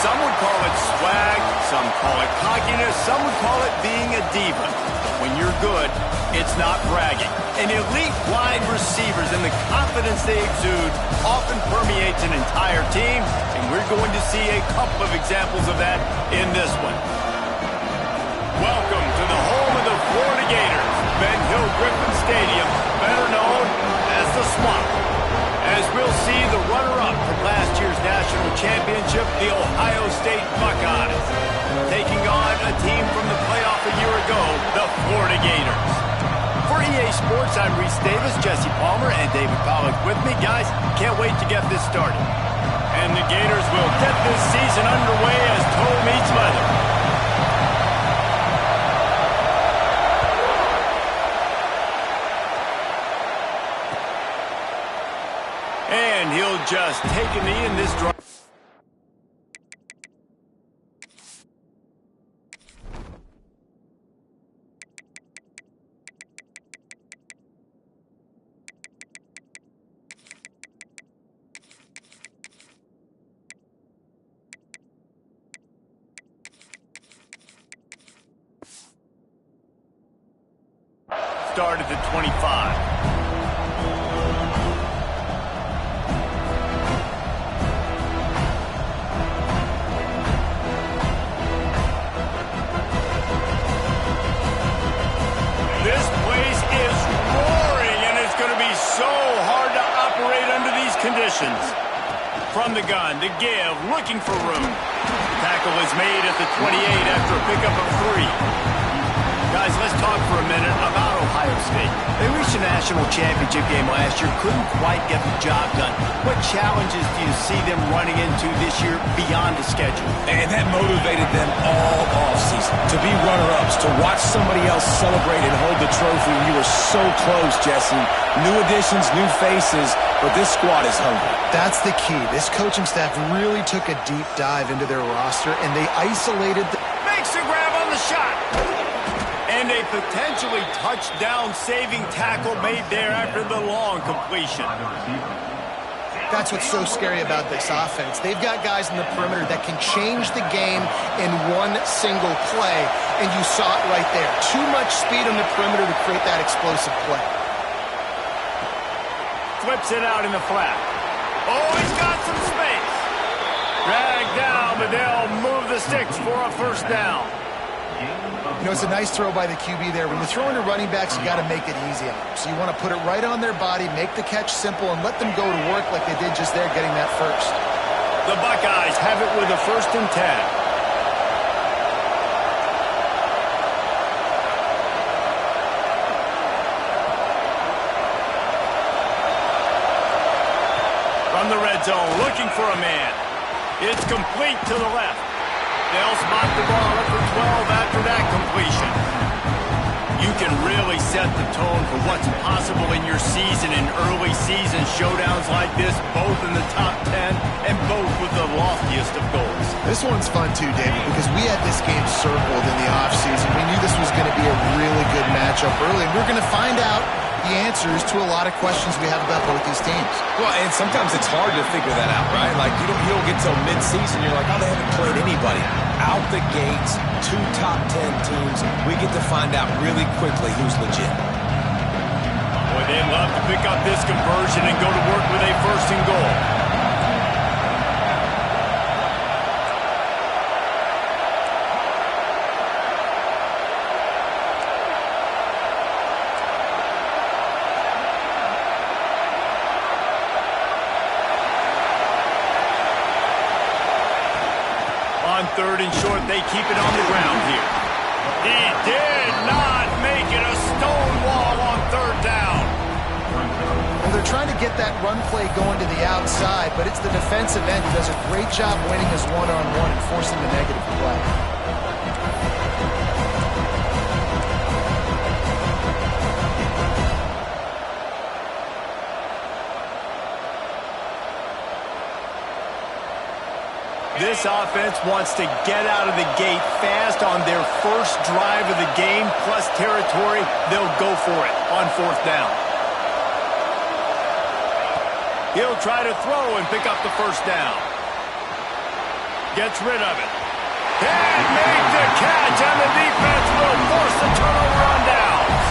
Some would call it swag, some call it cockiness, some would call it being a diva. But when you're good, it's not bragging. And elite wide receivers and the confidence they exude often permeates an entire team, and we're going to see a couple of examples of that in this one. Welcome to the home of the Florida Gators, Ben Hill Griffin Stadium, better known as the Swamp. As we'll see the runner-up from last year's national championship, the Ohio State Buckeyes, taking on a team from the playoff a year ago, the Florida Gators. For EA Sports, I'm Reese Davis, Jesse Palmer, and David Pollack with me. Guys, can't wait to get this started. And the Gators will get this season underway as toe meets leather. And he'll just take a knee in this drive. Start at the 25. This place is roaring, and it's going to be so hard to operate under these conditions. From the gun, to give, looking for room. Tackle is made at the 28 after a pickup of 3. Guys, let's talk for a minute about Ohio State. They reached a national championship game last year, couldn't quite get the job done. What challenges do you see them running into this year beyond the schedule? And that motivated them all offseason to be runner-ups, to watch somebody else celebrate and hold the trophy. You were so close, Jesse. New additions, new faces, but this squad is hungry. That's the key. This coaching staff really took a deep dive into their roster, and they isolated Makes the grab on the shot. And a potentially touchdown-saving tackle made there after the long completion. That's what's so scary about this offense. They've got guys in the perimeter that can change the game in one single play, and you saw it right there. Too much speed on the perimeter to create that explosive play. Flips it out in the flat. Oh, he's got some space. Dragged down, but they'll move the sticks for a first down. You know, it's a nice throw by the QB there. When you're throwing to running backs, you got to make it easy on them. So you want to put it right on their body, make the catch simple, and let them go to work like they did just there, getting that first. The Buckeyes have it with a 1st and 10. From the red zone, looking for a man. It's complete to the left. They'll spot the ball up for 12 after that completion. You can really set the tone for what's possible in your season in early season showdowns like this, both in the top 10 and both with the loftiest of goals. This one's fun too, David, because we had this game circled in the offseason. We knew this was going to be a really good matchup early, and we're going to find out the answers to a lot of questions we have about both these teams. Well, and sometimes it's hard to figure that out, right? Like, you don't get till mid-season, you're like, oh, they haven't played anybody. Out the gates, 2 top 10 teams, we get to find out really quickly who's legit. Boy, they'd love to pick up this conversion and go to work with a 1st and goal. On 3rd and short, they keep it on the ground here. He did not make it a stone wall on 3rd down. Well, they're trying to get that run play going to the outside, but it's the defensive end who does a great job winning his one-on-one and forcing the negative play. This offense wants to get out of the gate fast on their first drive of the game, plus territory. They'll go for it on 4th down. He'll try to throw and pick up the 1st down. Gets rid of it. And make the catch, and the defense will force the turnover on downs.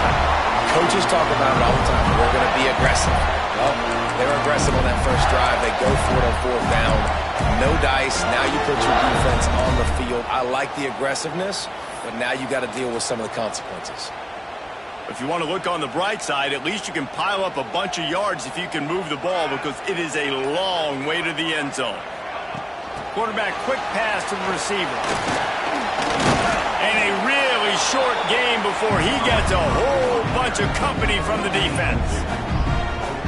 Coaches talk about it all the time. We're going to be aggressive. Well, they were aggressive on that first drive. They go for it on fourth down. No dice. Now you put your defense on the field. I like the aggressiveness, but now you got to deal with some of the consequences. If you want to look on the bright side, at least you can pile up a bunch of yards if you can move the ball, because it is a long way to the end zone. Quarterback quick pass to the receiver. And a really short game before he gets a whole bunch of company from the defense.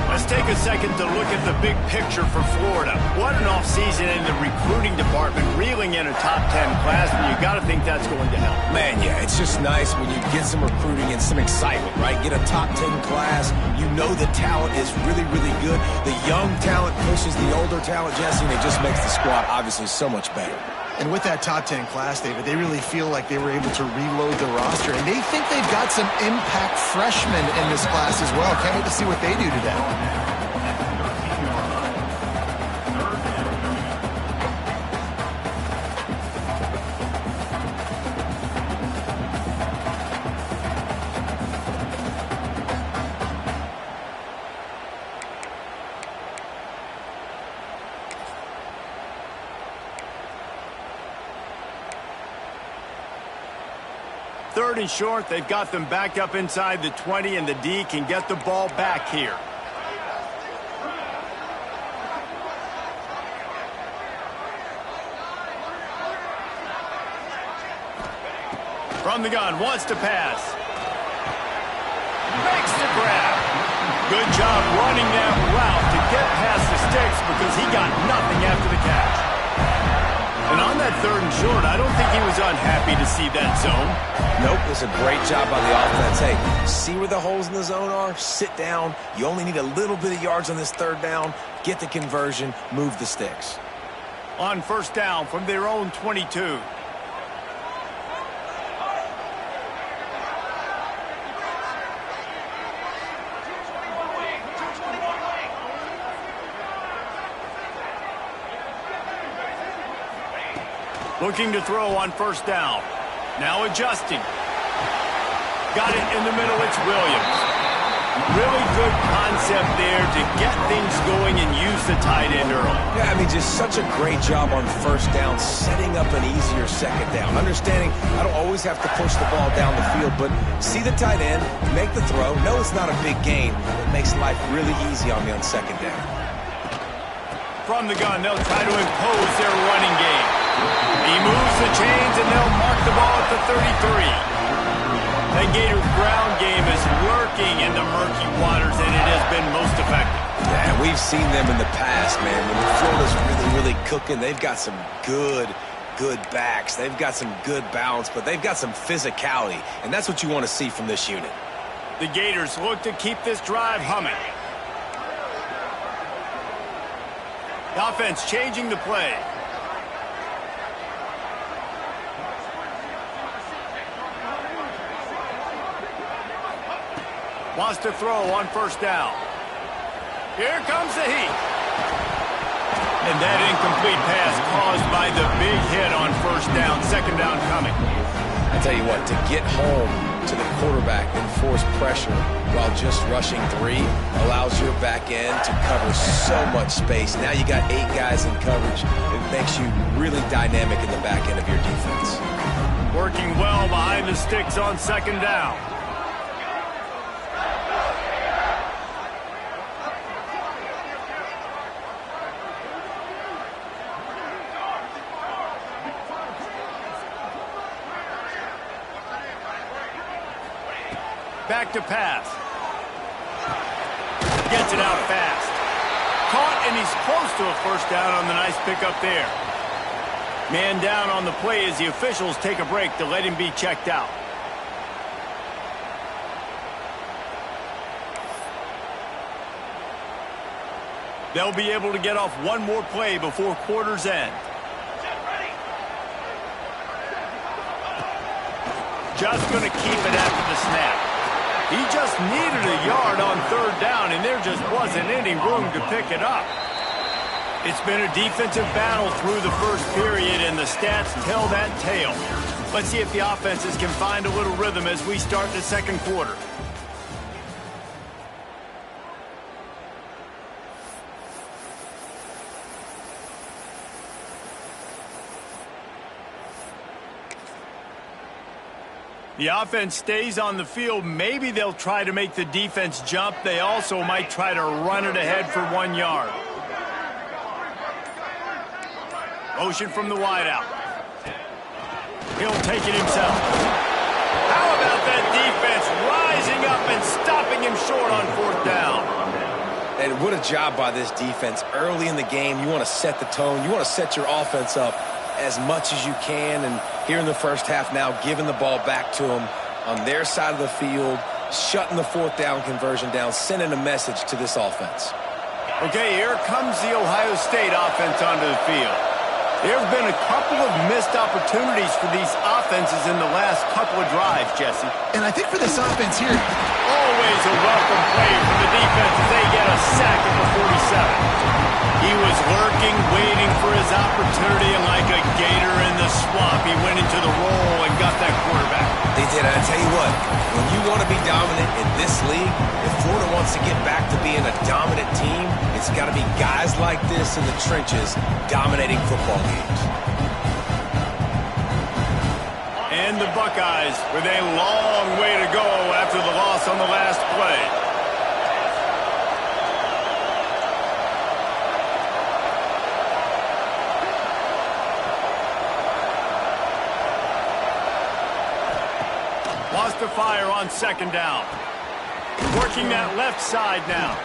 Let's take a second to look at the big picture for Florida. What an offseason in the recruiting department, reeling in a top 10 class, and you got to think that's going to help. Man, yeah, it's just nice when you get some recruiting and some excitement, right? Get a top 10 class. You know the talent is really, really good. The young talent pushes the older talent, Jesse, and it just makes the squad obviously so much better. And with that top 10 class, David, they really feel like they were able to reload the roster. And they think they've got some impact freshmen in this class as well. Can't wait to see what they do today. Third and short, they've got them back up inside the 20, and the D can get the ball back here. From the gun, wants to pass. Makes the grab. Good job running that route to get past the sticks, because he got nothing after the catch. And on that third and short, I don't think he was unhappy to see that zone. Nope, it was a great job by the offense. Hey, see where the holes in the zone are? Sit down. You only need a little bit of yards on this third down. Get the conversion. Move the sticks. On first down from their own 22. Looking to throw on first down. Now adjusting. Got it in the middle. It's Williams. Really good concept there to get things going and use the tight end early. Yeah, I mean, just such a great job on first down, setting up an easier second down. Understanding I don't always have to push the ball down the field, but see the tight end, make the throw. No, it's not a big gain. It makes life really easy on me on second down. From the gun, they'll try to impose their running game. He moves the chains, and they'll mark the ball at the 33. That Gators ground game is lurking in the murky waters, and it has been most effective. Yeah, we've seen them in the past, man. When Florida's really, really cooking, they've got some good backs. They've got some good balance, but they've got some physicality, and that's what you want to see from this unit. The Gators look to keep this drive humming. The offense changing the play. Wants to throw on first down. Here comes the heat. And that incomplete pass caused by the big hit on first down. Second down coming. I tell you what, to get home to the quarterback and force pressure while just rushing three allows your back end to cover so much space. Now you got 8 guys in coverage. It makes you really dynamic in the back end of your defense. Working well behind the sticks on second down. Back to pass. Gets it out fast. Caught, and he's close to a first down on the nice pickup there. Man down on the play as the officials take a break to let him be checked out. They'll be able to get off one more play before quarter's end. Just going to keep it after the snap. He just needed a yard on third down, and there just wasn't any room to pick it up. It's been a defensive battle through the first period, and stats tell that tale. Let's see if the offenses can find a little rhythm as we start the second quarter. The offense stays on the field. Maybe they'll try to make the defense jump. They also might try to run it ahead for 1 yard. Motion from the wideout. He'll take it himself. How about that defense rising up and stopping him short on 4th down? And what a job by this defense. Early in the game, you want to set the tone. You want to set your offense up as much as you can. And here in the first half now, giving the ball back to them on their side of the field, shutting the 4th down conversion down, sending a message to this offense. Okay, here comes the Ohio State offense onto the field. There have been a couple of missed opportunities for these offenses in the last couple of drives, Jesse. And I think for this offense here, always a welcome play for the defense as they get a sack at the 47. He was lurking, waiting for his opportunity, and like a gator in the swamp, he went into the roll and got that quarterback. They did. I tell you what, when you want to be dominant in this league, if Florida wants to get back to being a dominant team, it's got to be guys like this in the trenches dominating football games. And the Buckeyes with a long way to go after the loss on the last play. Lost to fire on 2nd down. Working that left side now.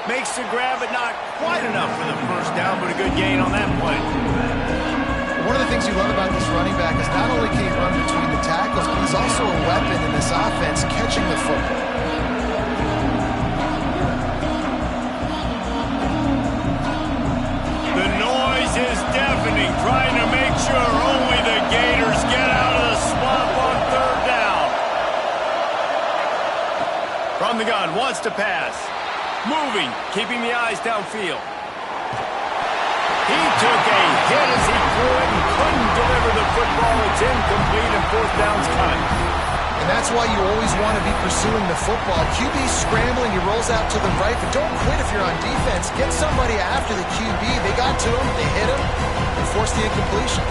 Makes the grab, but not quite enough for the 1st down, but a good gain on that play. one of the things you love about this running back is not only can he run between the tackles, but he's also a weapon in this offense catching the football. The noise is deafening, trying to make sure only the Gators get out of the swamp on 3rd down. From the gun, wants to pass. Moving, keeping the eyes downfield. He took a hit as he threw it and couldn't deliver the football. It's incomplete and 4th down's coming. And that's why you always want to be pursuing the football. QB's scrambling, he rolls out to the right, but don't quit if you're on defense. Get somebody after the QB. They got to him, they hit him, and forced the incompletion.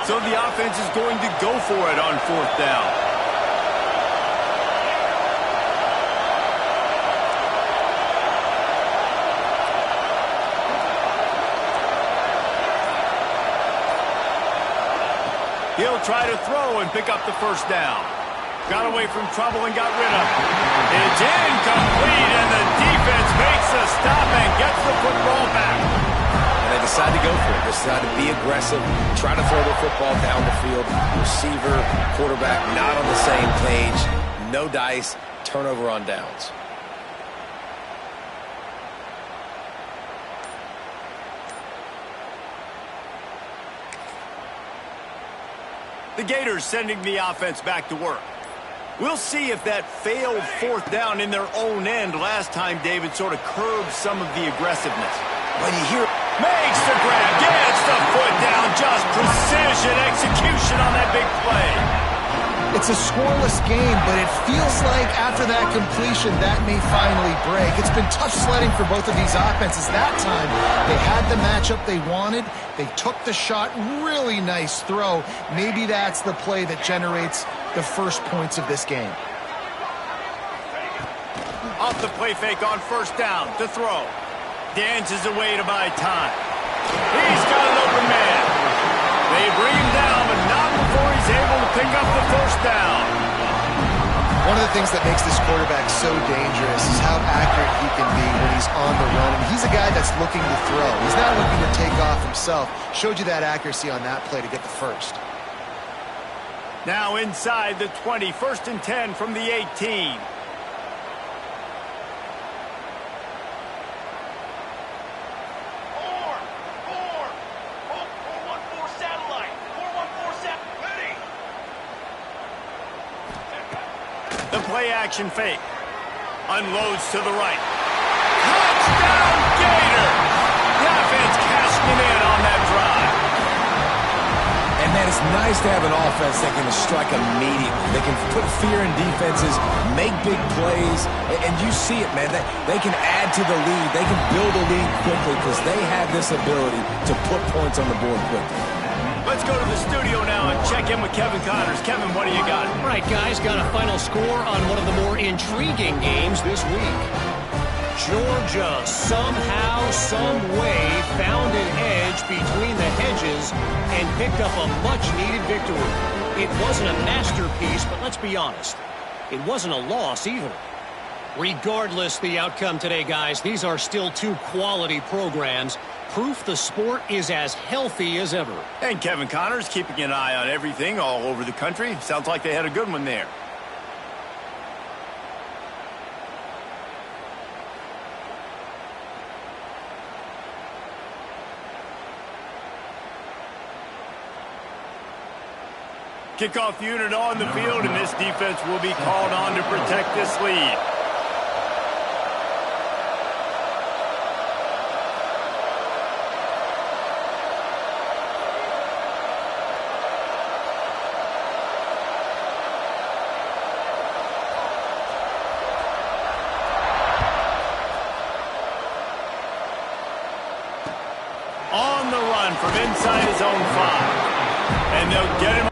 So the offense is going to go for it on 4th down. He'll try to throw and pick up the 1st down. Got away from trouble and got rid of it. It's incomplete, and the defense makes the stop and gets the football back. And they decide to go for it. They decide to be aggressive, try to throw the football down the field. Receiver, quarterback not on the same page. No dice, turnover on downs. The Gators sending the offense back to work. We'll see if that failed 4th down in their own end last time David sort of curbed some of the aggressiveness. When you hear makes the grab, gets the foot down, just precision execution on that big play. It's a scoreless game, but it feels like after that completion, that may finally break. It's been tough sledding for both of these offenses. That time, they had the matchup they wanted. They took the shot. Really nice throw. Maybe that's the play that generates the first points of this game. Off the play fake on 1st down to throw. Dances away to buy time. He's got an open man. They bring him down, but not before he's able to pick up the 1st down. One of the things that makes this quarterback so dangerous is how accurate he can be when he's on the run. And he's a guy that's looking to throw. He's not looking to take off himself. Showed you that accuracy on that play to get the 1st. Now inside the 20, 1st and 10 from the 18. The play action fake. Unloads to the right. Touchdown, Gators! The offense cashing it in on that drive. And, man, it's nice to have an offense that can strike immediately. They can put fear in defenses, make big plays, and you see it, man. They can add to the lead. They can build a lead quickly because they have this ability to put points on the board quickly. Let's go to the studio now and check in with Kevin Connors. Kevin, what do you got? All right, guys, got a final score on one of the more intriguing games this week. Georgia somehow, some way found an edge between the hedges and picked up a much-needed victory. It wasn't a masterpiece, but let's be honest, it wasn't a loss either. Regardless the outcome today, guys, these are still two quality programs. Proof the sport is as healthy as ever. And Kevin Connors keeping an eye on everything all over the country. Sounds like they had a good one there. Kickoff unit on the field, and this defense will be called on to protect this lead. On the run from inside his own 5. And they'll get him